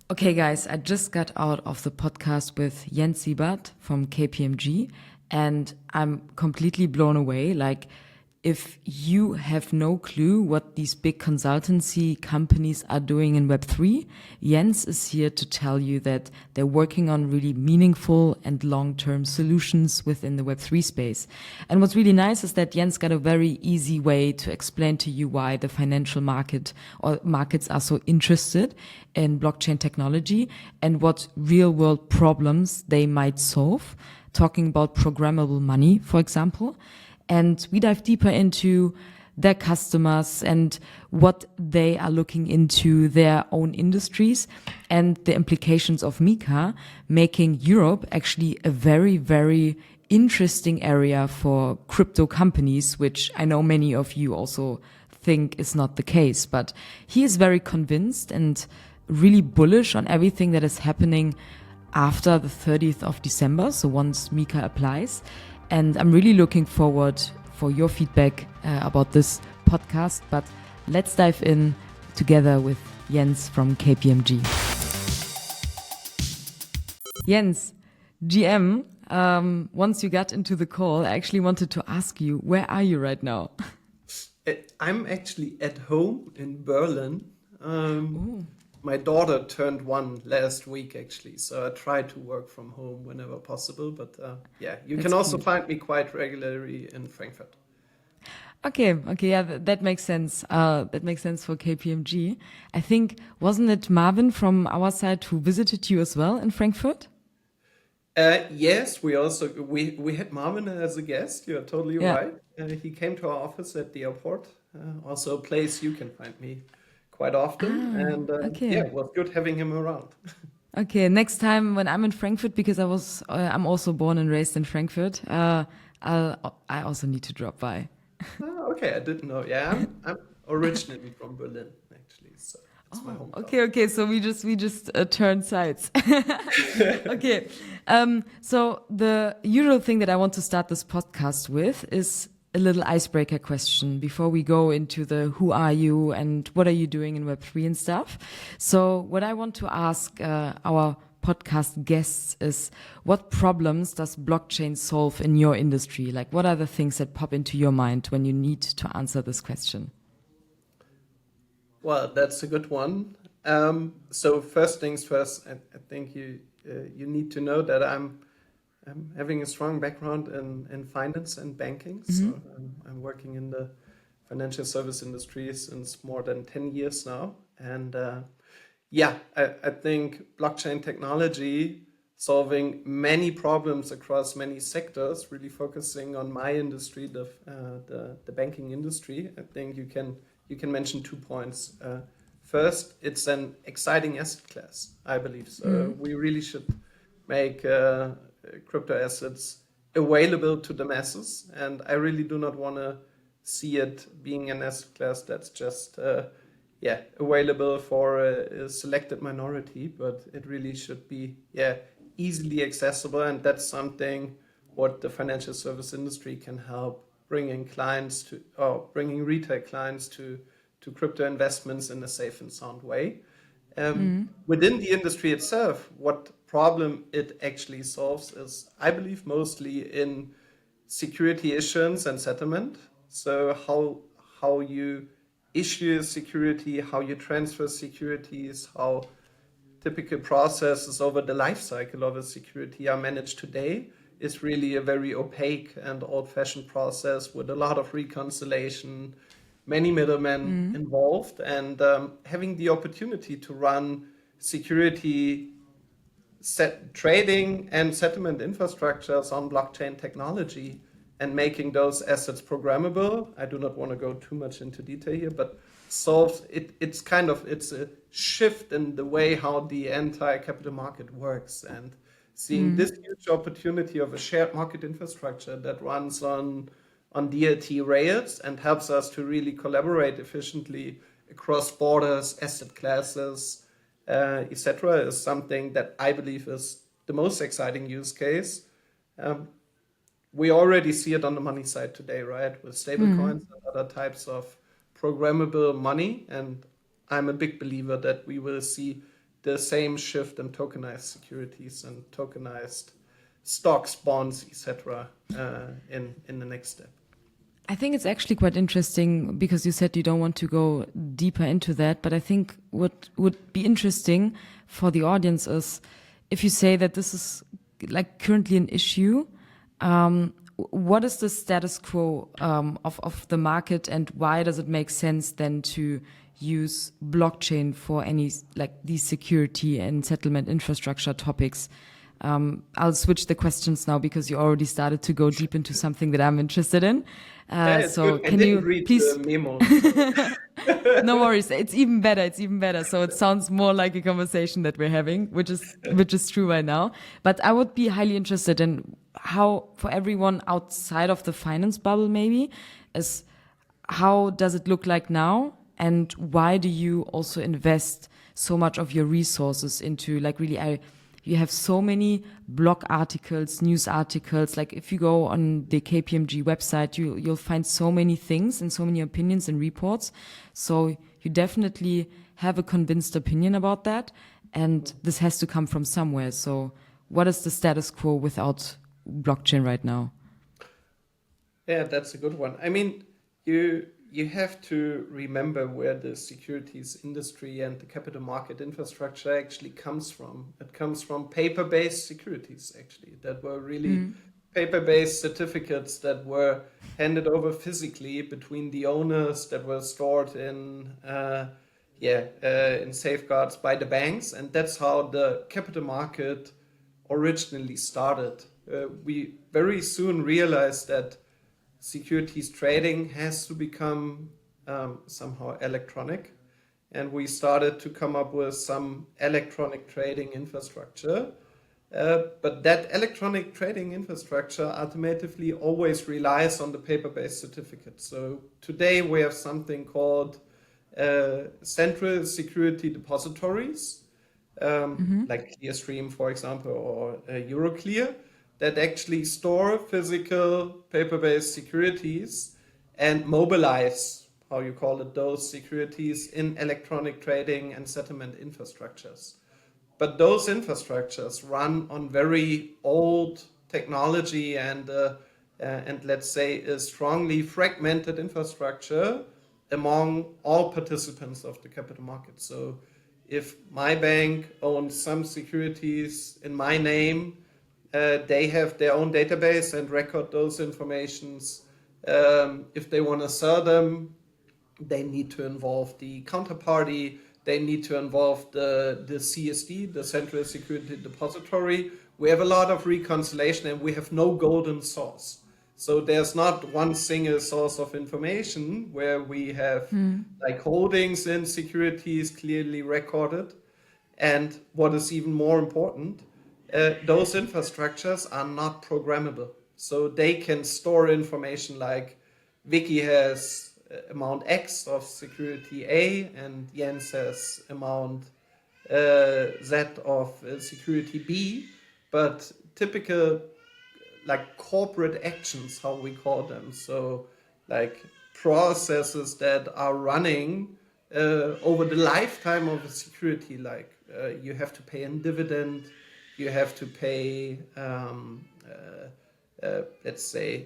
Okay, guys, I just got out of the podcast with Jens Siebert from KPMG, and I'm completely blown away. Like, if you have no clue what these big consultancy companies are doing in Web3, Jens is here to tell you that they're working on really meaningful and long-term solutions within the Web3 space. And what's really nice is that Jens got a very easy way to explain to you why the financial market or markets are so interested in blockchain technology and what real-world problems they might solve, talking about programmable money, for example. And we dive deeper into their customers and what they are looking into their own industries and the implications of MiCA, making Europe actually a very, very interesting area for crypto companies, which I know many of you also think is not the case. But he is very convinced and really bullish on everything that is happening after the 30th of December, so once MiCA applies. And I'm really looking forward for your feedback about this podcast. But let's dive in together with Jens from KPMG. Jens, GM, once you got into the call, I actually wanted to ask you, where are you right now? I'm actually at home in Berlin. My daughter turned 1 last week, actually, so I try to work from home whenever possible. But you That's can also cute. find me quite regularly in Frankfurt. Okay, yeah, that makes sense. That makes sense for KPMG. I think, wasn't it Marvin from our side who visited you as well in Frankfurt? Yes, we had Marvin as a guest. You're totally Yeah. right. He came to our office at the airport, also a place you can find me quite often. Ah, And okay. it was good having him around. Okay, next time when I'm in Frankfurt, because I'm also born and raised in Frankfurt, I also need to drop by. Okay, I didn't know. Yeah, I'm originally from Berlin, actually, so it's my Oh, hometown. okay. So we just turned sides. Okay. So the usual thing that I want to start this podcast with is a little icebreaker question before we go into the who are you and what are you doing in Web3 and stuff. So what I want to ask our podcast guests is, what problems does blockchain solve in your industry? Like, what are the things that pop into your mind when you need to answer this question? Well, that's a good one. So first things first, I think you need to know that I'm having a strong background in finance and banking. So Hmm. I'm working in the financial service industry since more than 10 years now. And I think blockchain technology solving many problems across many sectors, really focusing on my industry, the banking industry. I think you can mention 2 points. First, it's an exciting asset class, I believe. So we really should make crypto assets available to the masses, and I really do not want to see it being an asset class that's just available for a selected minority, but it really should be easily accessible, and that's something what the financial service industry can help bringing clients to, or bringing retail clients to crypto investments in a safe and sound way. Within the industry itself, what problem it actually solves is, I believe, mostly in security issuance and settlement. So how you issue security, how you transfer securities, how typical processes over the life cycle of a security are managed today is really a very opaque and old-fashioned process with a lot of reconciliation, many middlemen involved, and having the opportunity to run security trading and settlement infrastructures on blockchain technology and making those assets programmable. I do not want to go too much into detail here, but solves it. It's a shift in the way how the entire capital market works, and seeing this huge opportunity of a shared market infrastructure that runs on DLT rails and helps us to really collaborate efficiently across borders, asset classes, etc., is something that I believe is the most exciting use case. Um, we already see it on the money side today, right? With stablecoins and other types of programmable money. And I'm a big believer that we will see the same shift in tokenized securities and tokenized stocks, bonds, etc. In the next step. I think it's actually quite interesting because you said you don't want to go deeper into that, but I think what would be interesting for the audience is if you say that this is like currently an issue, what is the status quo of the market, and why does it make sense then to use blockchain for any like these security and settlement infrastructure topics? I'll switch the questions now because you already started to go deep into something that I'm interested in. It's So good. I can didn't you read please? the memo. So. No worries. It's even better. It's even better. So it sounds more like a conversation that we're having, which is true right now. But I would be highly interested in how, for everyone outside of the finance bubble, maybe, is how does it look like now, and why do you also invest so much of your resources into like really you have so many blog articles, news articles. Like if you go on the KPMG website, you'll find so many things and so many opinions and reports. So you definitely have a convinced opinion about that. And this has to come from somewhere. So what is the status quo without blockchain right now? Yeah, that's a good one. I mean, you have to remember where the securities industry and the capital market infrastructure actually comes from. It comes from paper-based securities, actually, that were really paper-based certificates that were handed over physically between the owners, that were stored in safeguards by the banks, and that's how the capital market originally started. We very soon realized that securities trading has to become somehow electronic, and we started to come up with some electronic trading infrastructure. But that electronic trading infrastructure ultimately always relies on the paper-based certificate. So today we have something called central security depositories, like Clearstream, for example, or Euroclear, that actually store physical paper-based securities and mobilize, how you call it, those securities in electronic trading and settlement infrastructures. But those infrastructures run on very old technology and let's say a strongly fragmented infrastructure among all participants of the capital market. So if my bank owns some securities in my name, they have their own database and record those informations. If they want to sell them, they need to involve the counterparty. They need to involve the CSD, the Central Security Depository. We have a lot of reconciliation and we have no golden source. So there's not one single source of information where we have like holdings in securities clearly recorded. And what is even more important, those infrastructures are not programmable. So they can store information like Vicky has amount X of security A and Jens has amount Z of security B, but typical like corporate actions, how we call them. So like processes that are running over the lifetime of a security, like you have to pay a dividend, you have to pay, let's say,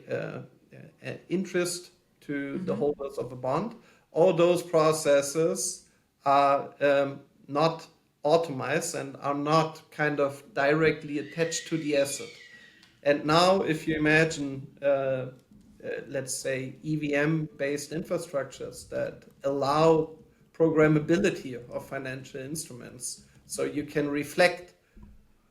interest to the holders of a bond. All those processes are not automized and are not kind of directly attached to the asset. And now if you imagine, let's say, EVM-based infrastructures that allow programmability of financial instruments, so you can reflect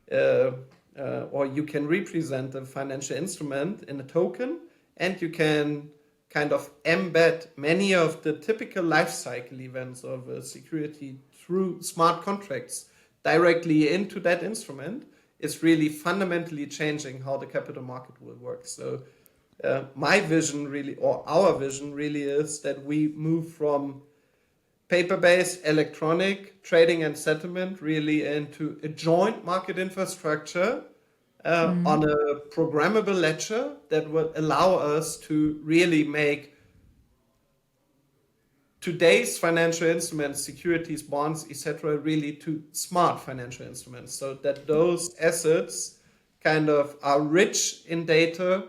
or you can represent a financial instrument in a token, and you can kind of embed many of the typical life cycle events of a security through smart contracts directly into that instrument, is really fundamentally changing how the capital market will work. So my vision really, or our vision really, is that we move from paper-based electronic trading and settlement really into a joint market infrastructure on a programmable ledger that will allow us to really make today's financial instruments, securities, bonds, etc., really to smart financial instruments, so that those assets kind of are rich in data.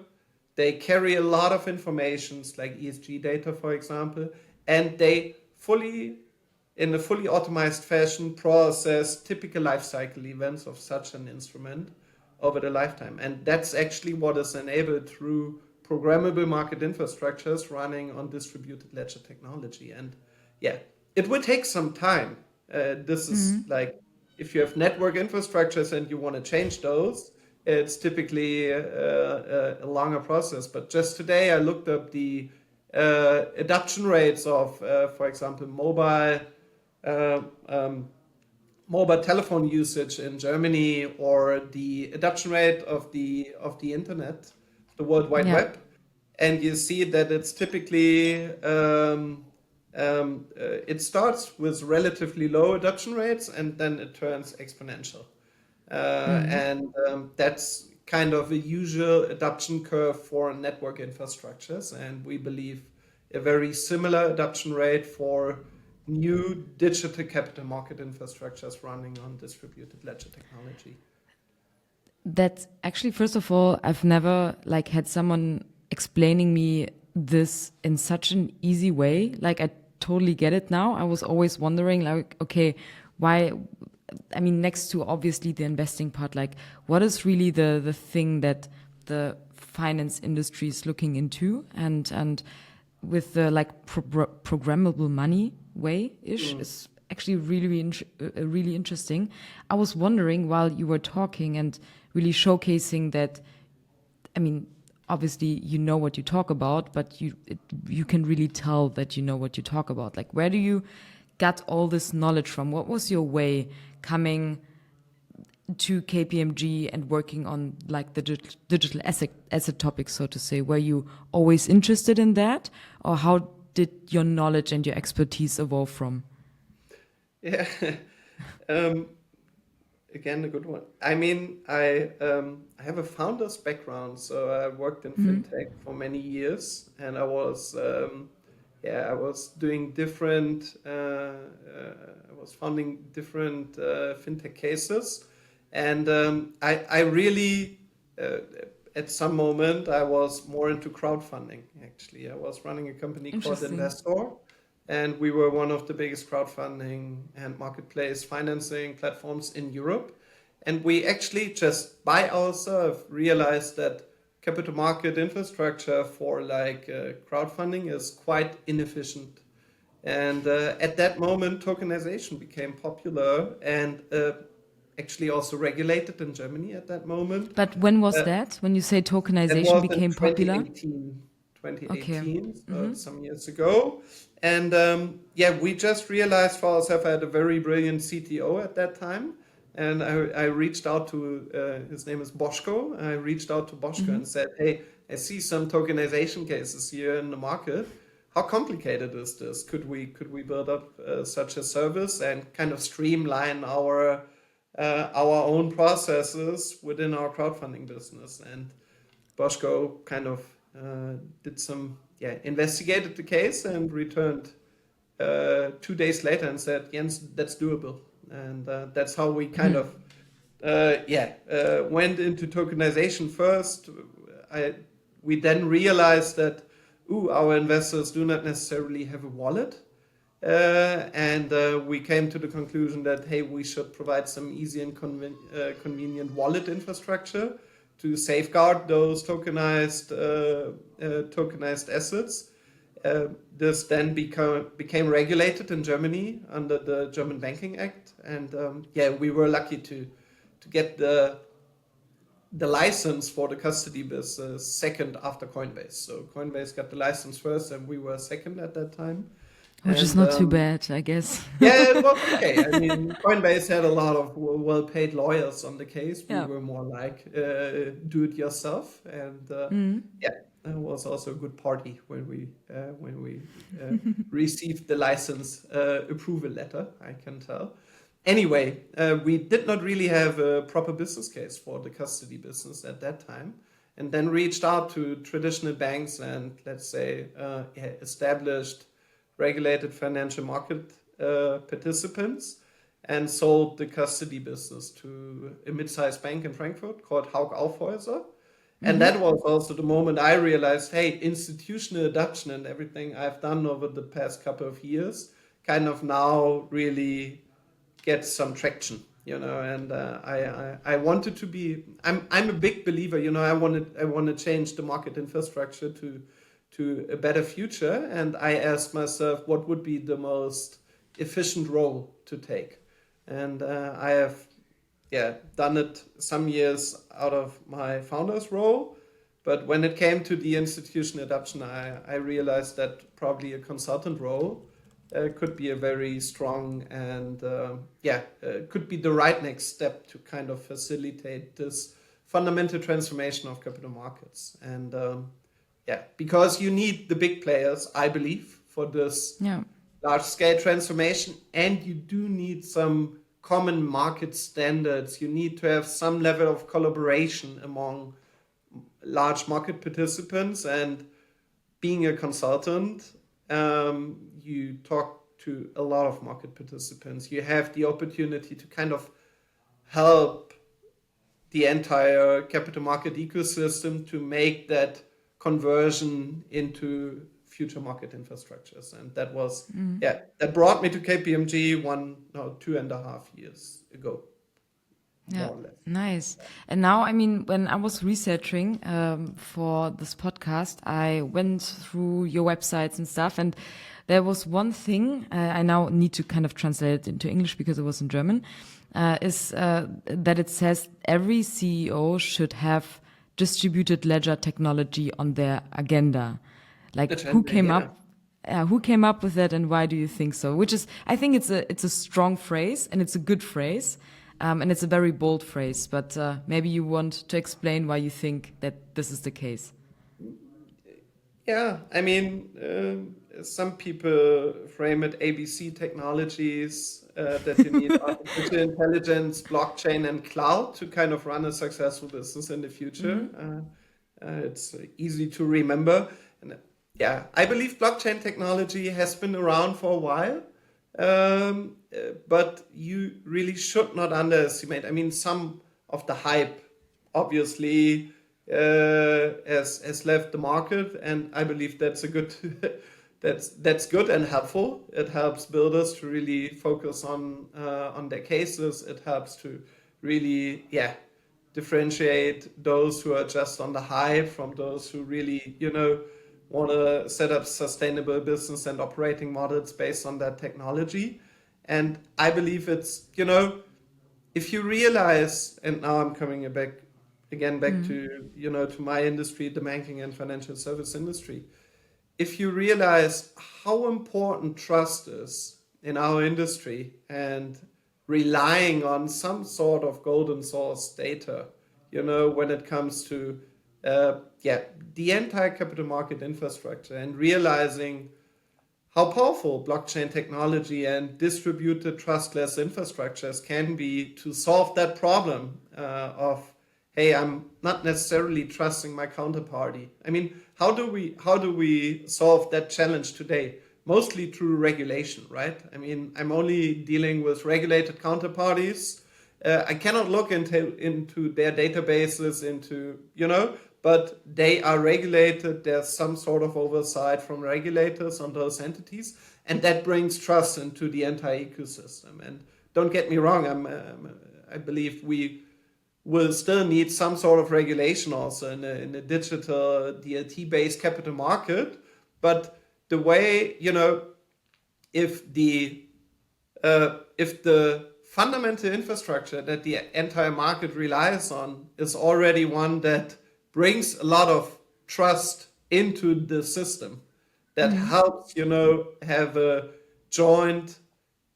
They carry a lot of information, like ESG data, for example, and they in a fully automated fashion, process typical life cycle events of such an instrument over the lifetime. And that's actually what is enabled through programmable market infrastructures running on distributed ledger technology. And yeah, it will take some time. This is like, if you have network infrastructures and you want to change those, it's typically a longer process. But just today I looked up the adoption rates of, for example, uh, um, mobile telephone usage in Germany, or the adoption rate of the internet, the World Wide Yeah. Web, and you see that it's typically it starts with relatively low adoption rates and then it turns exponential, and that's kind of a usual adoption curve for network infrastructures, and we believe a very similar adoption rate for new digital capital market infrastructures running on distributed ledger technology. That's actually, first of all, I've never like had someone explaining me this in such an easy way. Like, I totally get it now. I was always wondering, like, okay, why? I mean, next to obviously the investing part, like, what is really the thing that the finance industry is looking into, and with the like programmable money way ish is actually really interesting. I was wondering while you were talking and really showcasing that, I mean, obviously you know what you talk about, but you can really tell that you know what you talk about. Like, where do you get all this knowledge from? What was your way coming to KPMG and working on like the digital asset topics, so to say? Were you always interested in that, or how did your knowledge and your expertise evolve from? Yeah, um, again, a good one. I mean, I have a founder's background, so I worked in fintech for many years, and I was doing different, I was founding different fintech cases, and I really, at some moment, I was more into crowdfunding. Actually, I was running a company called Interesting. Investor, and we were one of the biggest crowdfunding and marketplace financing platforms in Europe. And we actually just by ourselves realized that capital market infrastructure for like crowdfunding is quite inefficient. And at that moment, tokenization became popular and actually also regulated in Germany at that moment. But when was Uh, that? When you say that tokenization was in became popular? 2018, Okay. 2018, so it's some years ago. And yeah, we just realized for ourselves, I had a very brilliant CTO at that time. And I reached out to, his name is Boschko. I reached out to Boschko and said, hey, I see some tokenization cases here in the market. How complicated is this? Could we build up such a service and kind of streamline our own processes within our crowdfunding business? And Boschko kind of investigated the case and returned 2 days later and said, Jens, that's doable. And that's how we kind of went into tokenization first. We then realized that, our investors do not necessarily have a wallet. And we came to the conclusion that, hey, we should provide some easy and convenient wallet infrastructure to safeguard those tokenized assets. This then became regulated in Germany under the German Banking Act, and we were lucky to get the license for the custody business second after Coinbase. So Coinbase got the license first, and we were second at that time. Which is not too bad, I guess. Yeah, it was okay. I mean, Coinbase had a lot of well-paid lawyers on the case. We Yeah. were more like do it yourself, and it was also a good party when we received the license approval letter, I can tell. Anyway, we did not really have a proper business case for the custody business at that time, and then reached out to traditional banks and, let's say, established regulated financial market participants and sold the custody business to a mid-sized bank in Frankfurt called Hauck Aufhäuser. And that was also the moment I realized, hey, institutional adoption and everything I've done over the past couple of years kind of now really gets some traction, and I wanted to be, I'm a big believer, I want to change the market infrastructure to a better future. And I asked myself, what would be the most efficient role to take? And I have done it some years out of my founder's role. But when it came to the institution adoption, I realized that probably a consultant role could be a very strong and could be the right next step to kind of facilitate this fundamental transformation of capital markets. And because you need the big players, I believe, for this large scale transformation, and you do need some common market standards. You need to have some level of collaboration among large market participants. And being a consultant, you talk to a lot of market participants. You have the opportunity to kind of help the entire capital market ecosystem to make that conversion into future market infrastructures. And that was, that brought me to KPMG 2.5 years ago. Yeah, nice. And now, I mean, when I was researching for this podcast, I went through your websites and stuff, and there was one thing I now need to kind of translate it into English because it was in German, is that it says every CEO should have distributed ledger technology on their agenda. Like, who came up with that, and why do you think so? Which is, I think it's a strong phrase, and it's a good phrase. And it's a very bold phrase, but maybe you want to explain why you think that this is the case. Yeah, I mean, some people frame it ABC technologies, that you need artificial intelligence, blockchain, and cloud to kind of run a successful business in the future. It's easy to remember. And I believe blockchain technology has been around for a while. But you really should not underestimate. I mean, some of the hype obviously has left the market, and I believe that's a good that's good and helpful. It helps builders to really focus on their cases. It helps to really differentiate those who are just on the hype from those who really want to set up sustainable business and operating models based on that technology. And I believe it's, if you realize, and now I'm coming back to, to my industry, the banking and financial service industry. If you realize how important trust is in our industry and relying on some sort of golden source data, when it comes to the entire capital market infrastructure, and realizing how powerful blockchain technology and distributed trustless infrastructures can be to solve that problem of, hey, I'm not necessarily trusting my counterparty. I mean, how do we solve that challenge today? Mostly through regulation, right? I mean, I'm only dealing with regulated counterparties. I cannot look into their databases, but they are regulated. There's some sort of oversight from regulators on those entities, and that brings trust into the entire ecosystem. And don't get me wrong, I believe we will still need some sort of regulation also in a digital DLT-based capital market. But the way, if the fundamental infrastructure that the entire market relies on is already one that brings a lot of trust into the system, that helps, have a joint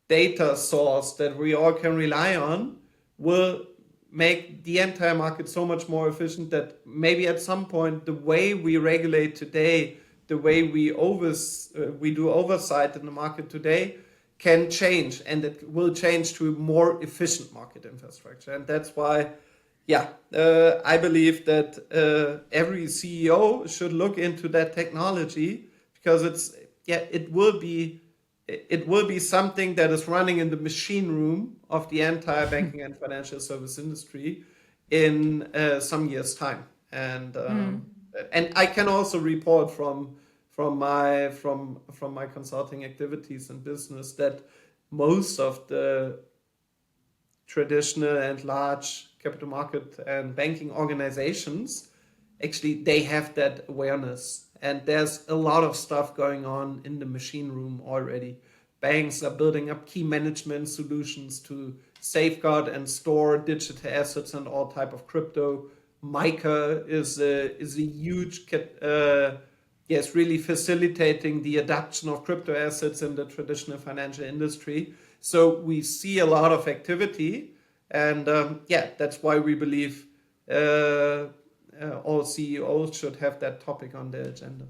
data source that we all can rely on, will make the entire market so much more efficient that maybe at some point the way we regulate today, the way we do oversight in the market today can change, and it will change to a more efficient market infrastructure. And that's why I believe that every CEO should look into that technology, because yeah, it will be something that is running in the machine room of the entire banking and financial service industry in some years' time. And I can also report from my consulting activities and business that most of the traditional and large capital market and banking organizations, actually they have that awareness, and there's a lot of stuff going on in the machine room already. Banks are building up key management solutions to safeguard and store digital assets and all type of crypto. MiCA is a huge yes, really facilitating the adoption of crypto assets in the traditional financial industry. So we see a lot of activity, and yeah, that's why we believe all CEOs should have that topic on their agenda.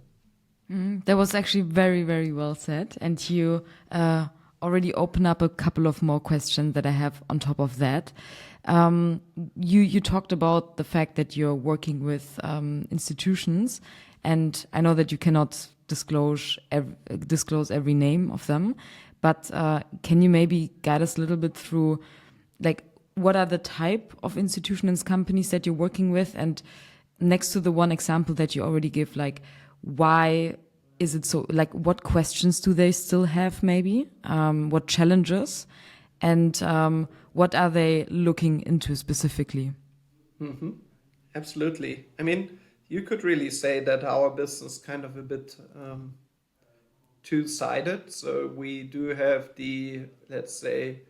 That was actually very, very well said. And you already open up a couple of more questions that I have on top of that. You talked about the fact that you're working with institutions, and I know that you cannot disclose every name of them, but can you maybe guide us a little bit through, like, what are the type of institutions and companies that you're working with? And next to the one example that you already give, like, why is it so, like, what questions do they still have maybe? What challenges? And what are they looking into specifically? Absolutely. I mean, you could really say that our business is kind of a bit two-sided. So we do have let's say,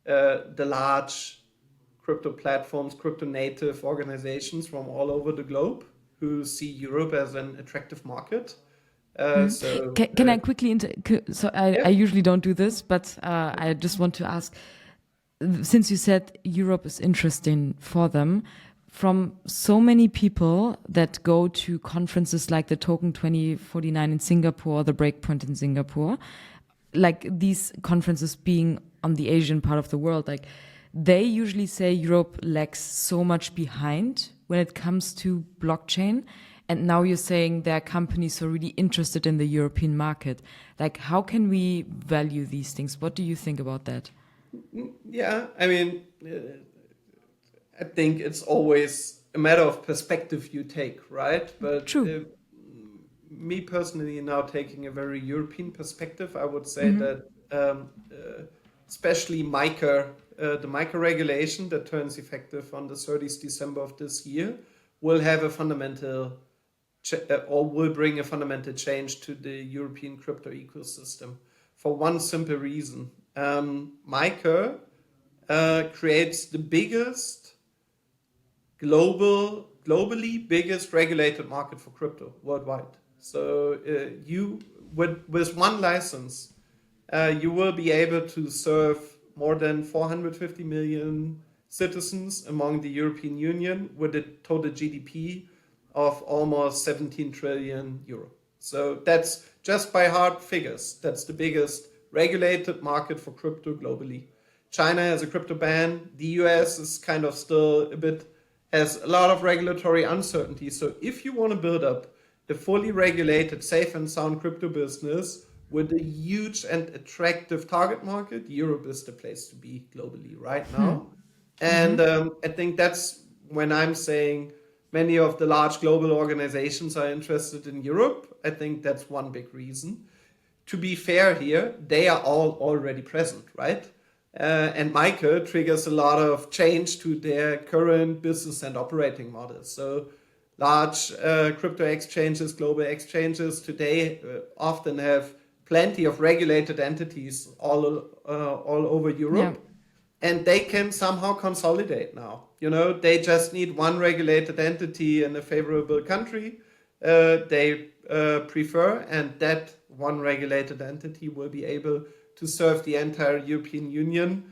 the large crypto platforms, crypto native organizations from all over the globe who see Europe as an attractive market. So can I quickly yeah. I usually don't do this, but I just want to ask, since you said Europe is interesting for them, from so many people that go to conferences like the Token 2049 in Singapore, the Breakpoint in Singapore, like these conferences being on the Asian part of the world, like they usually say Europe lags so much behind when it comes to blockchain. And now you're saying there are companies who are really interested in the European market. Like, how can we value these things? What do you think about that? Yeah, I mean, I think it's always a matter of perspective you take, right? But True. Me personally, now taking a very European perspective, I would say that especially MiCAR, the MiCAR regulation that turns effective on the 30th December of this year, will have a fundamental or will bring a fundamental change to the European crypto ecosystem for one simple reason. MiCAR creates the globally biggest regulated market for crypto worldwide. So you with one license, you will be able to serve more than 450 million citizens among the European Union with a total GDP of almost 17 trillion euro. So that's just by hard figures. That's the biggest regulated market for crypto globally. China has a crypto ban. The US is kind of still has a lot of regulatory uncertainty. So if you want to build up a fully regulated, safe and sound crypto business with a huge and attractive target market, Europe is the place to be globally right now. And I think that's when I'm saying many of the large global organizations are interested in Europe. I think that's one big reason. To be fair here, they are all already present, right? And MiCA triggers a lot of change to their current business and operating models. So large crypto exchanges, global exchanges today often have plenty of regulated entities all over Europe. Yeah. And they can somehow consolidate now. You know, they just need one regulated entity in a favorable country they prefer, and that one regulated entity will be able to serve the entire European Union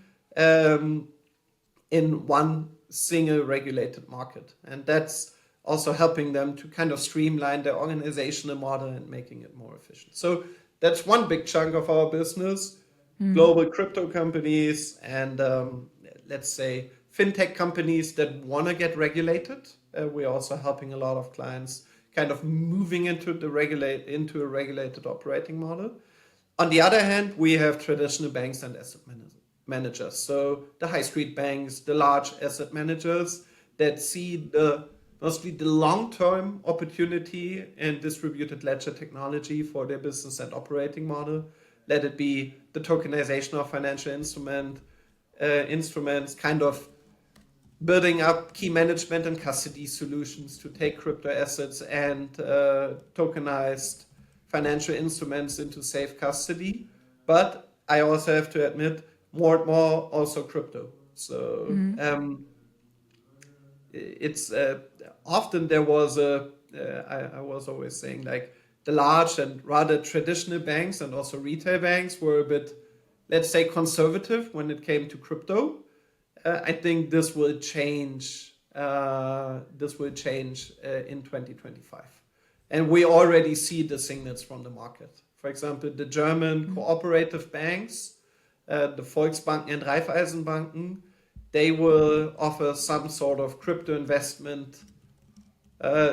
in one single regulated market. And that's also helping them to kind of streamline their organizational model and making it more efficient. So that's one big chunk of our business. Global crypto companies and let's say fintech companies that want to get regulated. We're also helping a lot of clients kind of moving into a regulated operating model. On the other hand, we have traditional banks and asset managers. So the high street banks, the large asset managers that see mostly the long-term opportunity in distributed ledger technology for their business and operating model. Let it be the tokenization of financial instruments, kind of building up key management and custody solutions to take crypto assets and tokenized financial instruments into safe custody. But I also have to admit, more and more also crypto. So it's often there was I was always saying, like, the large and rather traditional banks and also retail banks were a bit, let's say, conservative when it came to crypto. I think this will change. This will change in 2025, and we already see the signals from the market. For example, the German cooperative banks, the Volksbanken and Raiffeisenbanken, they will offer some sort of crypto investment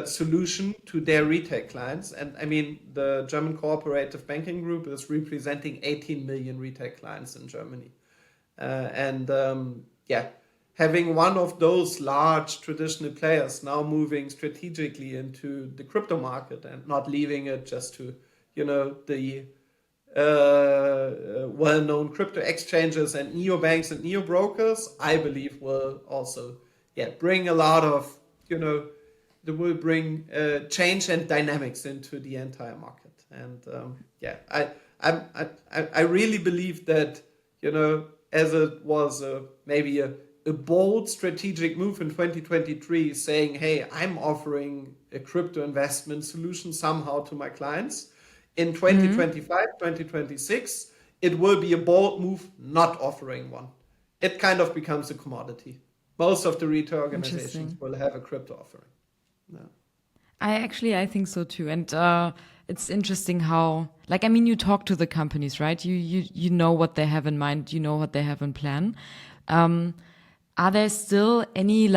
solution to their retail clients. And I mean, the German cooperative banking group is representing 18 million retail clients in Germany. Having one of those large traditional players now moving strategically into the crypto market and not leaving it just to, the well-known crypto exchanges and neobanks and neobrokers, I believe will also, bring a lot of, they will bring change and dynamics into the entire market. And I really believe that, as it was maybe a bold strategic move in 2023, saying, hey, I'm offering a crypto investment solution somehow to my clients. In 2025, 2026, it will be a bold move not offering one. It kind of becomes a commodity. Most of the retail organizations will have a crypto offering. No. I think so too. And it's interesting how, you talk to the companies, right? You know what they have in mind, you know what they have in plan. Are there still any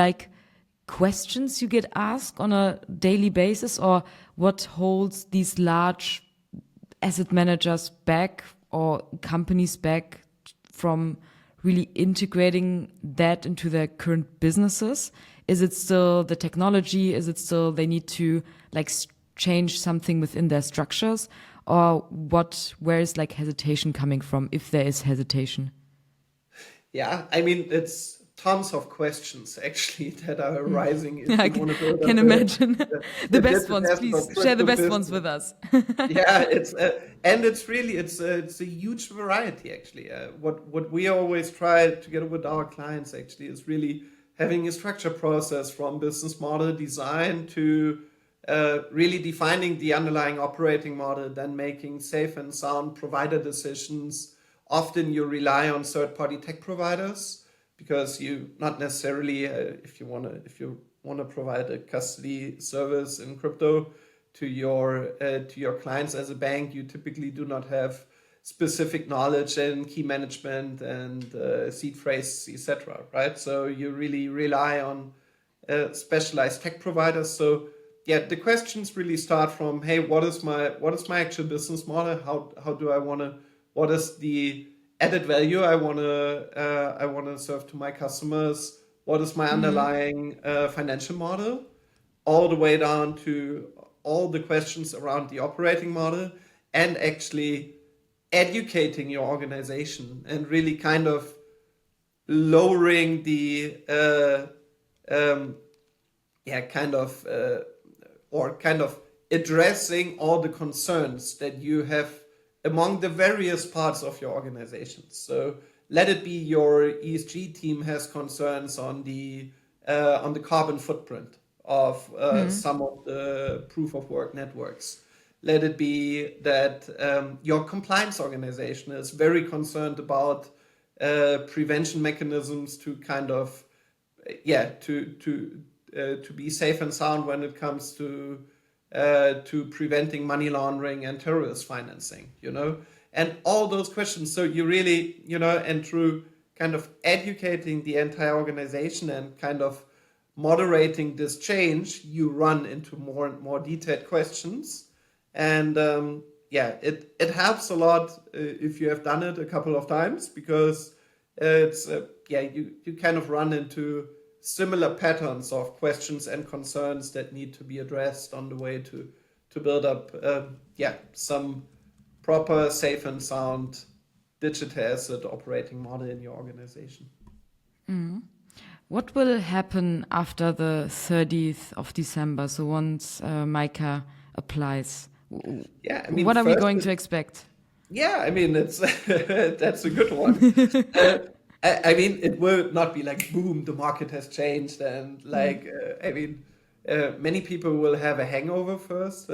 questions you get asked on a daily basis, or what holds these large asset managers back or companies back from really integrating that into their current businesses? Is it still the technology? Is it still they need to change something within their structures, or where is hesitation coming from, if there is hesitation? Yeah, I mean, it's tons of questions actually that are arising. If I can imagine. The best ones, please share the best ones with us. Yeah, it's really a huge variety actually. What we always try together with our clients actually is really having a structured process from business model design to really defining the underlying operating model, then making safe and sound provider decisions. Often you rely on third-party tech providers, because you not necessarily, if you want to provide a custody service in crypto to your clients as a bank, you typically do not have specific knowledge in key management and seed phrase, etc. Right? So you really rely on specialized tech providers. So the questions really start from, hey, what is my actual business model? How do I want to? What is the added value I want to serve to my customers? What is my underlying financial model? All the way down to all the questions around the operating model, and actually educating your organization and really kind of lowering the addressing all the concerns that you have among the various parts of your organization. So let it be your ESG team has concerns on the carbon footprint of some of the proof of work networks. Let it be that your compliance organization is very concerned about prevention mechanisms to kind of to be safe and sound when it comes to preventing money laundering and terrorist financing, and all those questions. So you really, and through kind of educating the entire organization and kind of moderating this change, you run into more and more detailed questions. And it helps a lot if you have done it a couple of times, because you kind of run into similar patterns of questions and concerns that need to be addressed on the way to build up some proper, safe and sound digital asset operating model in your organization. What will happen after the 30th of December? So once MiCA applies, what are we going to expect? Yeah, I mean, it's that's a good one. I mean, it will not be like, boom, the market has changed, and like, many people will have a hangover first.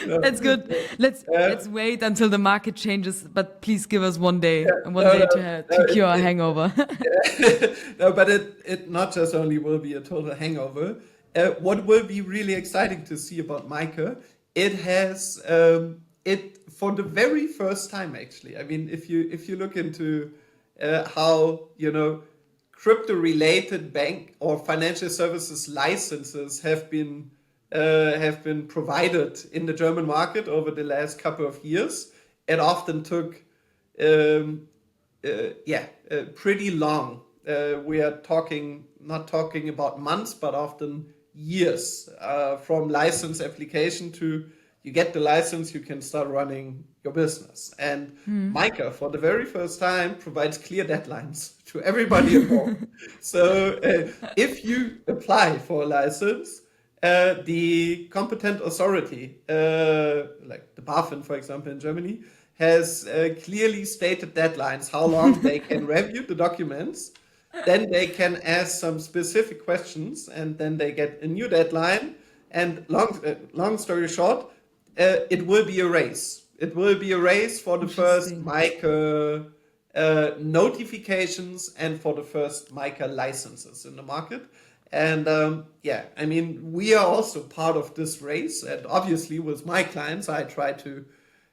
That's good. Let's wait until the market changes, but please give us one day to cure a hangover. No, but it not just only will be a total hangover. What will be really exciting to see about MiCA, it has it for the very first time, actually. I mean, if you look into how crypto-related bank or financial services licenses have been provided in the German market over the last couple of years, it often took pretty long. We are not talking about months, but often years from license application to you get the license, you can start running your business. And MiCA, for the very first time, provides clear deadlines to everybody involved. So if you apply for a license, the competent authority, like the BaFin, for example, in Germany, has clearly stated deadlines, how long they can review the documents. Then they can ask some specific questions, and then they get a new deadline. And long story short, it will be a race. It will be a race for the first MiCA notifications and for the first MiCA licenses in the market. And I mean, we are also part of this race. And obviously, with my clients, I try to,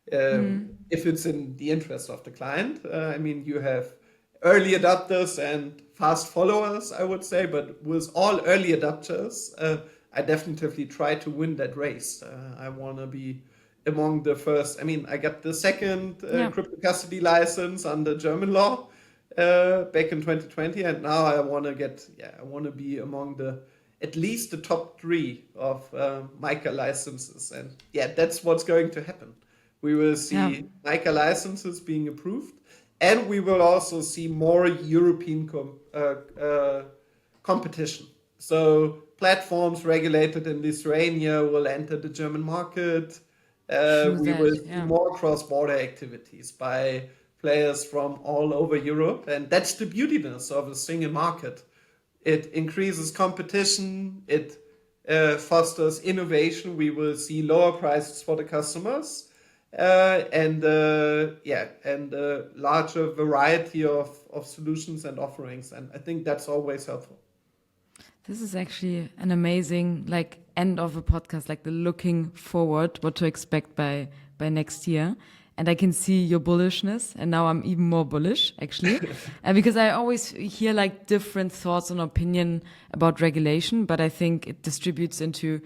if it's in the interest of the client, I mean, you have early adopters and fast followers, I would say. But with all early adopters, I definitely try to win that race. I want to be among the first. I mean, I got the second crypto custody license under German law back in 2020, and now I want to be among at least the top 3 of MiCA licenses, and that's what's going to happen. We will see MiCA licenses being approved, and we will also see more European competition. So platforms regulated in Lithuania will enter the German market. We will see more cross-border activities by players from all over Europe. And that's the beautiness of a single market. It increases competition. It fosters innovation. We will see lower prices for the customers. And a larger variety of solutions and offerings. And I think that's always helpful. This is actually an amazing end of a podcast, like the looking forward, what to expect by next year. And I can see your bullishness, and now I'm even more bullish, actually, because I always hear different thoughts and opinion about regulation, but I think it distributes into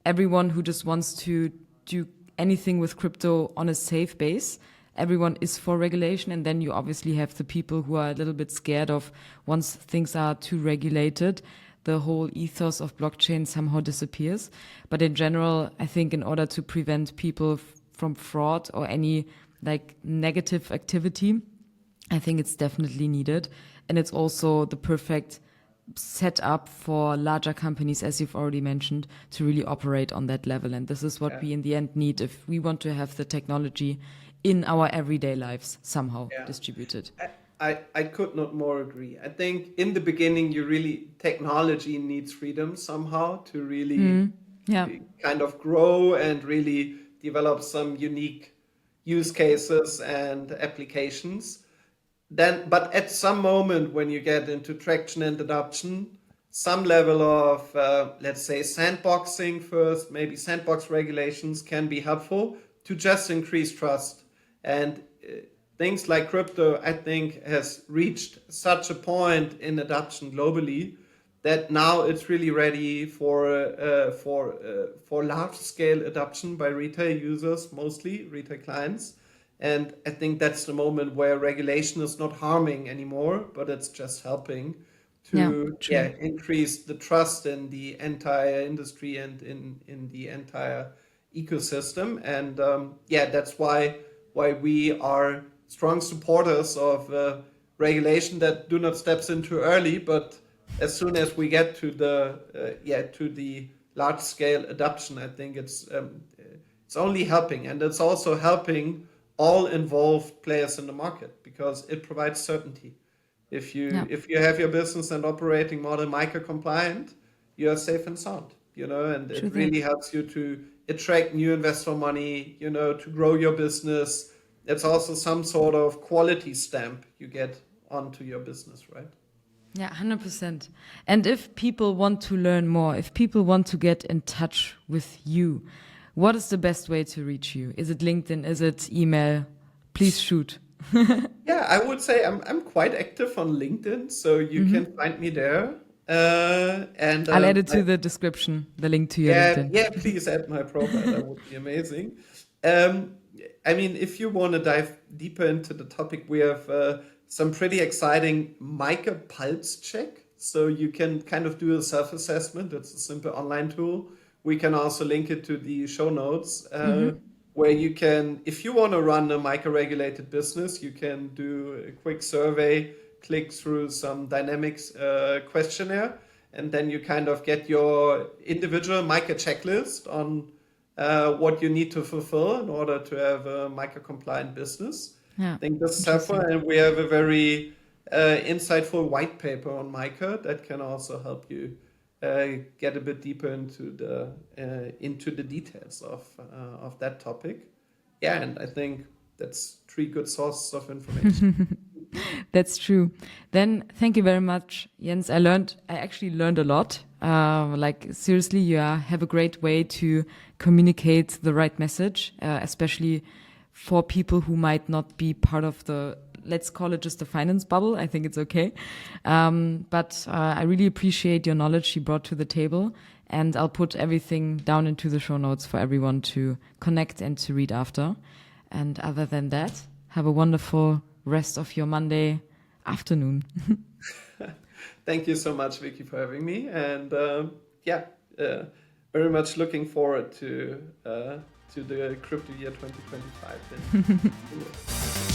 everyone who just wants to do anything with crypto on a safe base. Everyone is for regulation, and then you obviously have the people who are a little bit scared of once things are too regulated, the whole ethos of blockchain somehow disappears. But in general, I think in order to prevent people from fraud or any negative activity, I think it's definitely needed. And it's also the perfect setup for larger companies, as you've already mentioned, to really operate on that level. And this is what we in the end need if we want to have the technology in our everyday lives somehow distributed. I could not more agree. I think in the beginning, technology needs freedom somehow to really kind of grow and really develop some unique use cases and applications. But at some moment when you get into traction and adoption, some level of, let's say, sandboxing first, maybe sandbox regulations can be helpful to just increase trust. And things like crypto, I think, has reached such a point in adoption globally that now it's really ready for large scale adoption by retail users, mostly retail clients. And I think that's the moment where regulation is not harming anymore, but it's just helping Yeah, to true. increase the trust in the entire industry and in the entire ecosystem. And that's why we are strong supporters of regulation that do not steps in too early, but as soon as we get to the large scale adoption, I think it's only helping, and it's also helping all involved players in the market because it provides certainty. Yeah, If you have your business and operating model MiCA compliant, you are safe and sound, and true it that. really helps you to attract new investor money, to grow your business. It's also some sort of quality stamp you get onto your business, right? Yeah, 100%. And if people want to learn more, if people want to get in touch with you, what is the best way to reach you? Is it LinkedIn? Is it email? Please shoot. Yeah, I would say I'm quite active on LinkedIn, so you can find me there. And I'll add it to the description, the link to your Yeah, LinkedIn. yeah, please add my profile. That would be amazing. Um, I mean, if you want to dive deeper into the topic, we have some pretty exciting MiCA pulse check. So you can kind of do a self-assessment. It's a simple online tool. We can also link it to the show notes where you can, if you want to run a MiCA regulated business, you can do a quick survey, click through some dynamics questionnaire, and then you kind of get your individual MiCA checklist on what you need to fulfill in order to have a MiCA compliant business. Yeah, I think this is helpful, interesting. and we have a very insightful white paper on MiCA that can also help you get a bit deeper into the details of that topic. Yeah, and I think that's 3 good sources of information. That's true. Then thank you very much, Jens. I actually learned a lot. Like seriously, have a great way to communicate the right message, especially for people who might not be part of let's call it just the finance bubble. I think it's okay. But I really appreciate your knowledge you brought to the table, and I'll put everything down into the show notes for everyone to connect and to read after. And other than that, have a wonderful rest of your Monday afternoon. Thank you so much, Vicky, for having me. And very much looking forward to the crypto year 2025.